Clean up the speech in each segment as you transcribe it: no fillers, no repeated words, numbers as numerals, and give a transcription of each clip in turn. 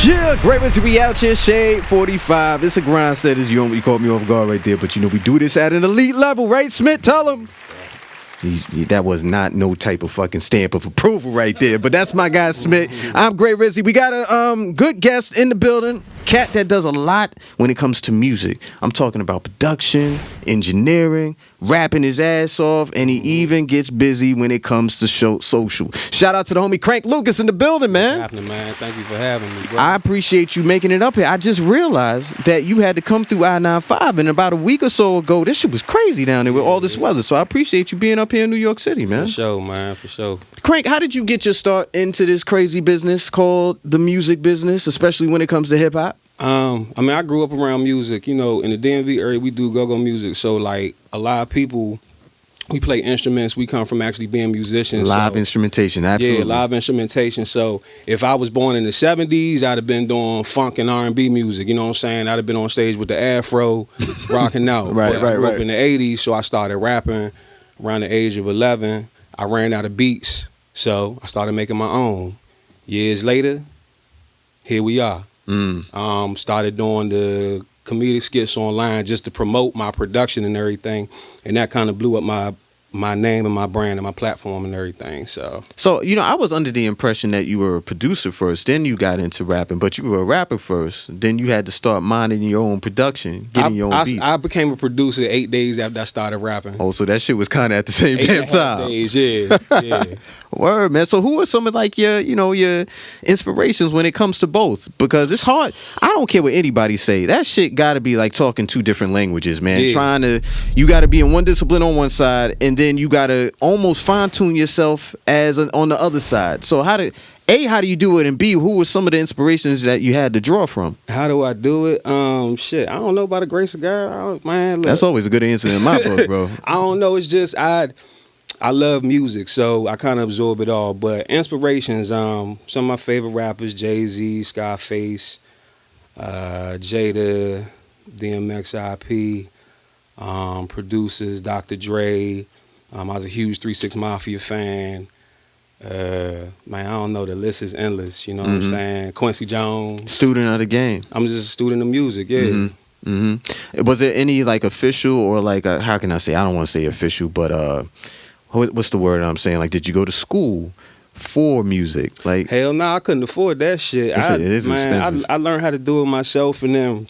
Yeah, Gray Rizzy, we out here, Shade 45. It's a grind set, as you caught me off guard right there, but you know we do this at an elite level, right, Smith? Tell him. That was not no type of fucking stamp of approval right there, but that's my guy Smith. I'm Gray Rizzy. We got a good guest in the building, cat that does a lot when it comes to music. I'm talking about production, engineering, rapping his ass off, and he even gets busy when it comes to social. Shout out to the homie Crank Lucas in the building, man. What's happening, man? Thank you for having me, bro. I appreciate you making it up here. I just realized that you had to come through I-95, and about a week or so ago, this shit was crazy down there with all this weather. So I appreciate you being up here in New York City, man. For sure, man. For sure. Crank, how did you get your start into this crazy business called the music business, especially when it comes to hip hop? I grew up around music. You know, in the DMV area, we do go-go music. So, like, a lot of people, we play instruments. We come from actually being musicians. Live instrumentation, absolutely. Yeah, live instrumentation. So, if I was born in the 70s, I'd have been doing funk and R&B music. You know what I'm saying? I'd have been on stage with the afro, rocking out. Right. I grew up in the 80s, so I started rapping around the age of 11. I ran out of beats, so I started making my own. Years later, here we are. Started doing the comedic skits online just to promote my production and everything, and that kind of blew up my name and my brand and my platform and everything. So you know, I was under the impression that you were a producer first, then you got into rapping, but you were a rapper first, then you had to start minding your own production, getting your own beats. I became a producer 8 days after I started rapping. Oh, so that shit was kind of at the same damn time. 8 days, yeah. Word, man. So who are some of like your inspirations when it comes to both? Because it's hard. I don't care what anybody say. That shit got to be like talking two different languages, man. Yeah. You got to be in one discipline on one side, and then you got to almost fine tune yourself on the other side. So how do you do it, and B, who were some of the inspirations that you had to draw from? How do I do it? I don't know, by the grace of God, man. Look, that's always a good answer in my book, bro. I don't know. It's just I love music, so I kind of absorb it all. But inspirations, some of my favorite rappers: Jay-Z, Scarface, Jada, DMX, IP. Producers, Dr. Dre. I was a huge 3 6 Mafia fan. Man, I don't know. The list is endless. You know what I'm saying? Quincy Jones. Student of the game. I'm just a student of music. Yeah. Was there any like official or like how can I say? I don't want to say official, but what's the word I'm saying? Like, did you go to school for music? Like, hell no, I couldn't afford that shit. It is expensive. I learned how to do it myself, and then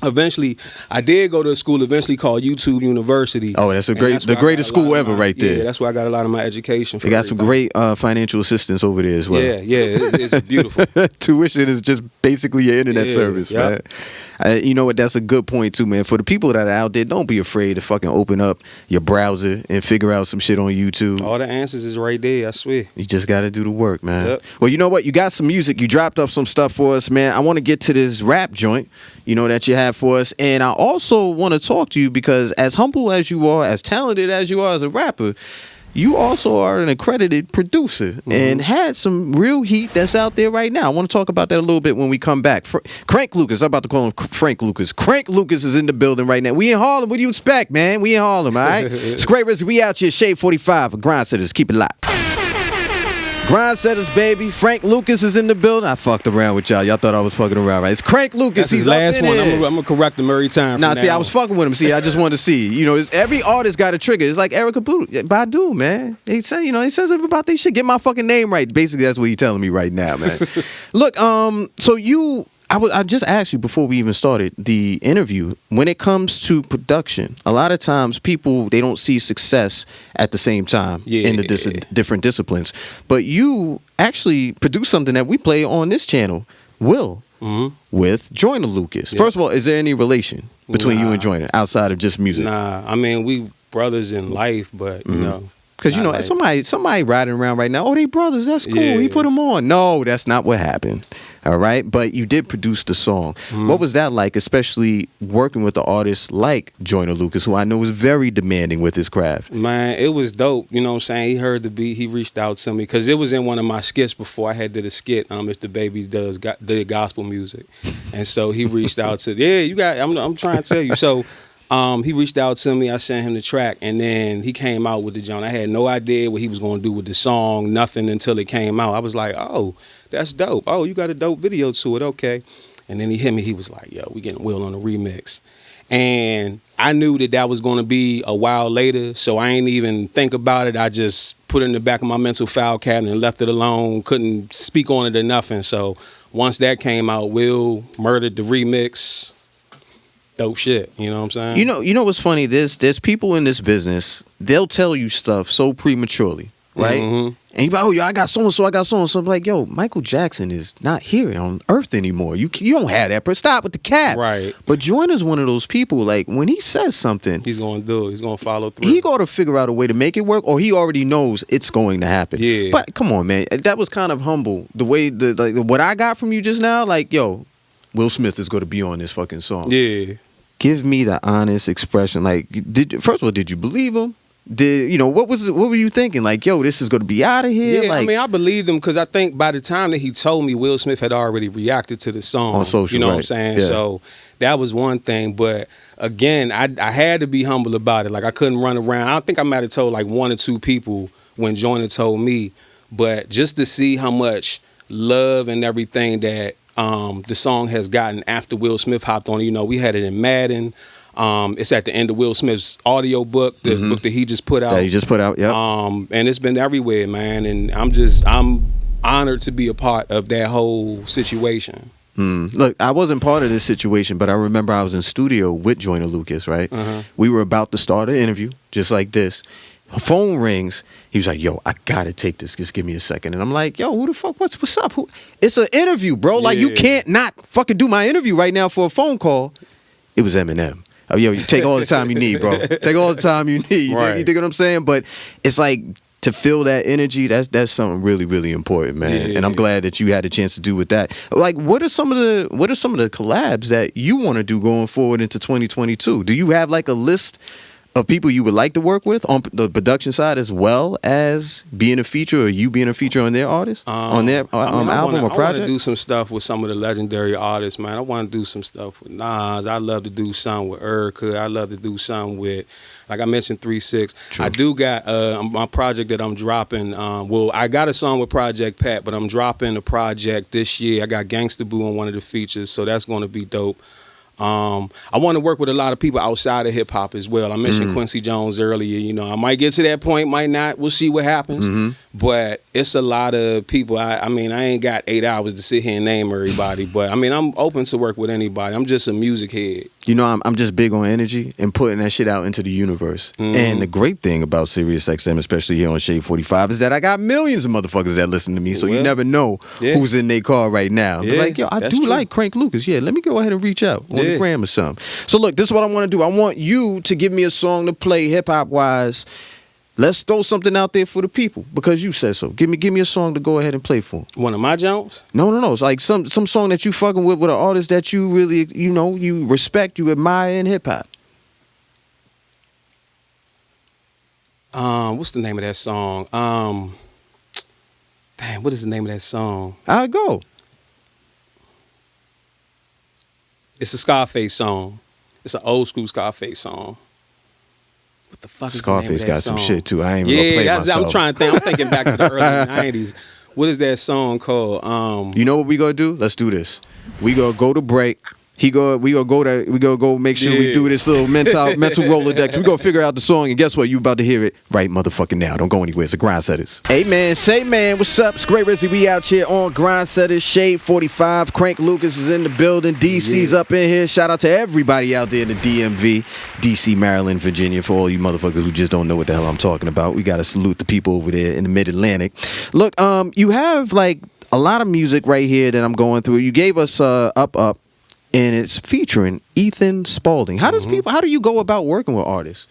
eventually, I did go to a school eventually called YouTube University. Oh, that's the greatest school ever right there. Yeah, that's where I got a lot of my education from. They got some great financial assistance over there as well. Yeah, it's beautiful. Tuition is just basically your internet service, man. You know what? That's a good point too, man. For the people that are out there, don't be afraid to fucking open up your browser and figure out some shit on YouTube. All the answers is right there, I swear. You just got to do the work, man. Yep. Well, you know what? You got some music. You dropped up some stuff for us, man. I want to get to this rap joint, that you have for us. And I also want to talk to you because as humble as you are, as talented as you are as a rapper, you also are an accredited producer and had some real heat that's out there right now. I want to talk about that a little bit when we come back. Crank Lucas, I'm about to call him Frank Lucas. Crank Lucas is in the building right now. We in Harlem. What do you expect, man? We in Harlem, all right? It's Gray Rizzy. We out here, Shade 45 for Grindsetters. Keep it locked. Grindsetters, baby. Frank Lucas is in the building. I fucked around with y'all. Y'all thought I was fucking around, right? It's Crank Lucas. That's his last one. I'm gonna correct him every time. I was fucking with him. See, I just wanted to see. Every artist got a trigger. It's like Erykah Badu, man. He said, he says about they should get my fucking name right. Basically, that's what you're telling me right now, man. Look, so I just asked you before we even started the interview, when it comes to production, a lot of times people, they don't see success at the same time in the different disciplines. But you actually produce something that we play on this channel, Will, with Joyner Lucas. Yeah. First of all, is there any relation between you and Joyner outside of just music? Nah, I mean, we brothers in life, but, you know. Because, somebody riding around right now, oh, they brothers, that's cool, he put them on. No, that's not what happened, all right? But you did produce the song. What was that like, especially working with the artists like Joyner Lucas, who I know is very demanding with his craft? Man, it was dope, you know what I'm saying? He heard the beat, he reached out to me, because it was in one of my skits before I had did a skit, if the baby did gospel music. And so he reached out to, I'm trying to tell you. So He reached out to me. I sent him the track, and then he came out with the joint. I had no idea what he was going to do with the song, nothing until it came out. I was like, oh, that's dope. Oh, you got a dope video to it. Okay. And then he hit me. He was like, yo, we getting Will on the remix. And I knew that was going to be a while later, so I ain't even think about it. I just put it in the back of my mental file cabinet and left it alone. Couldn't speak on it or nothing. So once that came out, Will murdered the remix. Dope shit, you know what I'm saying? You know what's funny? There's people in this business, they'll tell you stuff so prematurely, right? Mm-hmm. And you be like, oh, yo, I got so-and-so, I got so-and-so. I'm like, yo, Michael Jackson is not here on Earth anymore. You don't have that. Stop with the cap. Right. But Joyner's one of those people, like, when he says something, he's going to do it. He's going to follow through. He got to figure out a way to make it work, or he already knows it's going to happen. Yeah. But come on, man. That was kind of humble. The way, what I got from you just now, like, yo, Will Smith is going to be on this fucking song. Yeah. Give me the honest expression. Like, first of all, did you believe him? What were you thinking? Like, yo, this is going to be out of here? Yeah, like, I mean, I believed him because I think by the time that he told me, Will Smith had already reacted to the song. On social, you know right. what I'm saying? Yeah. So that was one thing. But again, I had to be humble about it. Like, I couldn't run around. I think I might have told like one or two people when Joyner told me. But just to see how much love and everything that the song has gotten after Will Smith hopped on it. We had it in Madden. It's at the end of Will Smith's audio book, the book that he just put out. That he just put out, yeah. And it's been everywhere, man. And I'm honored to be a part of that whole situation. Look, I wasn't part of this situation, but I remember I was in studio with Joyner Lucas, right? Uh-huh. We were about to start an interview, just like this. Phone rings. He was like, yo, I gotta take this. Just give me a second. And I'm like, yo, who the fuck? What's up? It's an interview, bro. Like, you can't not fucking do my interview right now for a phone call. It was Eminem. Oh, yo, you take all the time you need, bro. Take all the time you need. Right. You dig what I'm saying? But it's like, to feel that energy, that's something really, really important, man. Yeah. And I'm glad that you had a chance to do with that. Like, what are some of the collabs that you want to do going forward into 2022? Do you have like a list of people you would like to work with on the production side, as well as being a feature, or you being a feature on their artist, on their album or project? I want to do some stuff with some of the legendary artists, man. I want to do some stuff with Nas. I love to do something with Erykah. I love to do something with, like I mentioned, 3-6. I do got my project that I'm dropping. I got a song with Project Pat, but I'm dropping a project this year. I got Gangsta Boo on one of the features, so that's going to be dope. I want to work with a lot of people outside of hip hop as well. I mentioned Quincy Jones earlier. I might get to that point, might not. We'll see what happens. But it's a lot of people. I mean, I ain't got 8 hours to sit here and name everybody. But I mean, I'm open to work with anybody. I'm just a music head. I'm just big on energy and putting that shit out into the universe. And the great thing about SiriusXM, especially here on Shade 45, is that I got millions of motherfuckers that listen to me. So you never know who's in their car right now. They're like, yo, I do like Crank Lucas. Yeah, let me go ahead and reach out on the gram or something. So look, this is what I want to do. I want you to give me a song to play hip hop wise. Let's throw something out there for the people because you said so. Give me a song to go ahead and play for them. One of my Jones? No. It's like some song that you fucking with an artist that you really, you respect, you admire in hip hop. What's the name of that song? Damn, what is the name of that song? I'll go. It's a Scarface song. It's an old school Scarface song. What the fuck is Scarface the name of that got song? some shit too. I ain't even gonna play myself. I'm trying to think. I'm thinking back to the early 90s. What is that song called? You know what we gonna do? Let's do this. We gonna go to break. We gonna go make sure we do this little mental Rolodex. We gonna figure out the song, and guess what? You about to hear it right motherfucking now. Don't go anywhere. It's a Grind Setters. Hey man, say man, what's up? It's Gray Rizzy. We out here on Grind Setters, Shade 45. Crank Lucas is in the building. DC's up in here. Shout out to everybody out there in the DMV, DC, Maryland, Virginia. For all you motherfuckers who just don't know what the hell I'm talking about, we gotta salute the people over there in the Mid-Atlantic. Look, you have like a lot of music right here that I'm going through. You gave us Up. And it's featuring Ethan Spalding. How do you go about working with artists?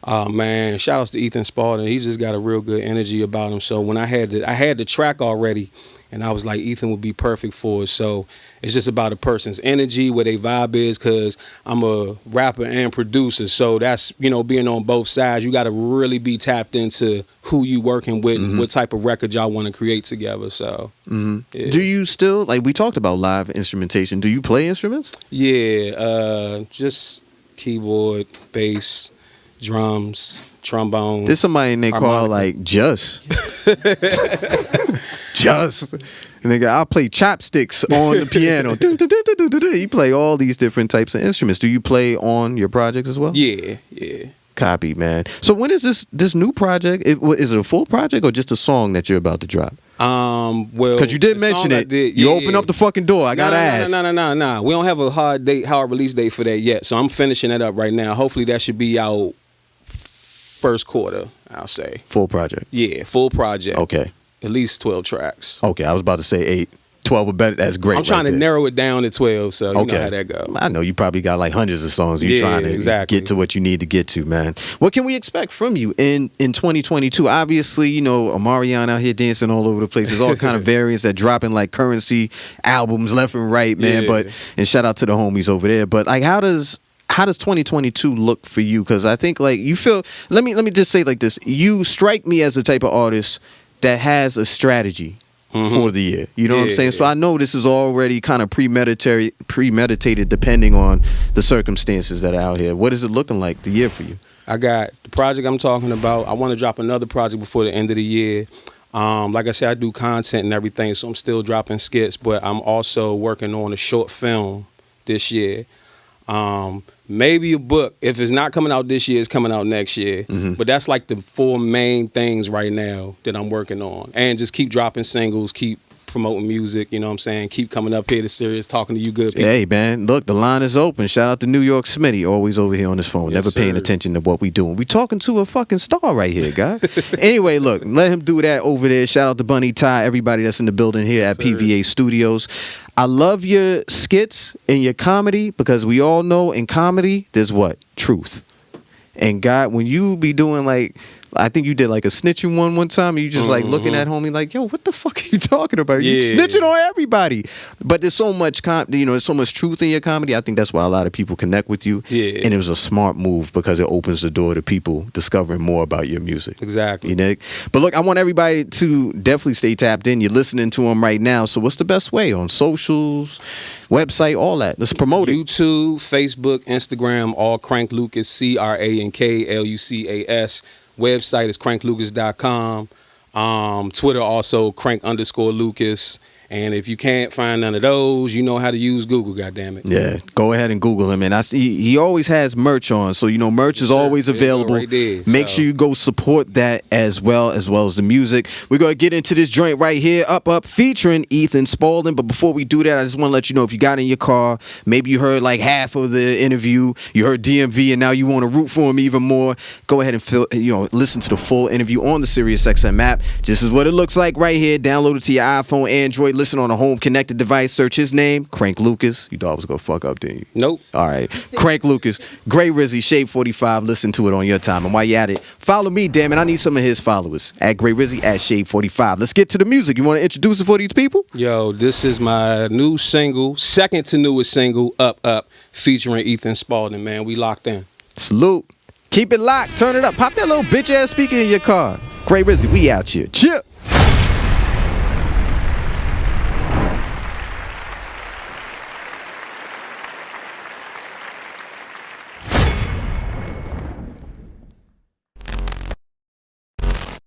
Man, shout outs to Ethan Spalding. He just got a real good energy about him. So when I had the track already, and I was like, Ethan would be perfect for it. So it's just about a person's energy, where their vibe is, because I'm a rapper and producer. So that's, being on both sides. You got to really be tapped into who you working with and what type of record y'all want to create together. So, yeah. Do you still, like we talked about live instrumentation, do you play instruments? Yeah, just keyboard, bass, drums, trombone. There's somebody in their car like Just. Just. Nigga, I'll play chopsticks on the piano. You play all these different types of instruments. Do you play on your projects as well? Yeah. Copy, man. So when is this new project? Is it a full project or just a song that you're about to drop? Well, because you did mention it. You open up the fucking door. I gotta ask. No. We don't have a hard release date for that yet. So I'm finishing that up right now. Hopefully that should be out first quarter, I'll say. Full project? Yeah, full project. Okay. At least 12 tracks. Okay, I was about to say 8. 12 or better. That's great. I'm trying to narrow it down to 12, so you know how that goes. I know you probably got like hundreds of songs. You're trying to get to what you need to get to, man. What can we expect from you in 2022? Obviously, you know, Omarion out here dancing all over the place. There's all kind of variants that dropping like Currency albums left and right, man. Yeah. And shout out to the homies over there. But like, how does 2022 look for you? Because I think like you feel. Let me just say like this. You strike me as the type of artist that has a strategy for the year. You know what I'm saying? So I know this is already kind of premeditated depending on the circumstances that are out here. What is it looking like the year for you? I got the project I'm talking about. I want to drop another project before the end of the year. Like I said, I do content and everything, so I'm still dropping skits, but I'm also working on a short film this year. Maybe a book. If it's not coming out this year, it's coming out next year. But that's like the 4 main things right now that I'm working on. And just keep dropping singles, keep promoting music, you know what I'm saying? Keep coming up here to Sirius, talking to you good people. Hey, man, look, the line is open. Shout out to New York Smitty, always over here on his phone, never paying attention to what we doing. We talking to a fucking star right here, guy. Anyway, look, let him do that over there. Shout out to Bunny Ty, everybody that's in the building here at PVA Studios. I love your skits and your comedy because we all know in comedy, there's what? Truth. And God, when you be doing like, I think you did like a snitching one time, and you just like looking at homie like, yo, what the fuck are you talking about? You snitching on everybody. But there's so much, there's so much truth in your comedy. I think that's why a lot of people connect with you. Yeah. And it was a smart move because it opens the door to people discovering more about your music. Exactly. You know? But look, I want everybody to definitely stay tapped in. You're listening to him right now. So what's the best way? On socials, website, all that. Let's promote it. YouTube, Facebook, Instagram, all Crank Lucas, CrankLucas. Website is cranklucas.com. Twitter also crank_Lucas. And if you can't find none of those, you know how to use Google, goddammit. Yeah, go ahead and Google him. And I see he always has merch on. So, you know, merch is always available. Right there, Make sure you go support that as well as the music. We're going to get into this joint right here, Up, featuring Ethan Spalding. But before we do that, I just want to let you know, if you got in your car, maybe you heard like half of the interview, you heard DMV, and now you want to root for him even more, go ahead and listen to the full interview on the SiriusXM app. This is what it looks like right here. Download it to your iPhone, Android. Listen on a home connected device. Search his name, Crank Lucas. You thought I was gonna fuck up, didn't you? Nope. All right, Crank Lucas, Gray Rizzy, Shade 45. Listen to it on your time. And while you at it, follow me. Damn it, I need some of his followers at Gray Rizzy, at Shade 45. Let's get to the music. You want to introduce it for these people? Yo, this is my new single, second to newest single, Up, featuring Ethan Spalding. Man, we locked in. Salute. Keep it locked. Turn it up. Pop that little bitch ass speaker in your car. Gray Rizzy, we out here. Chill.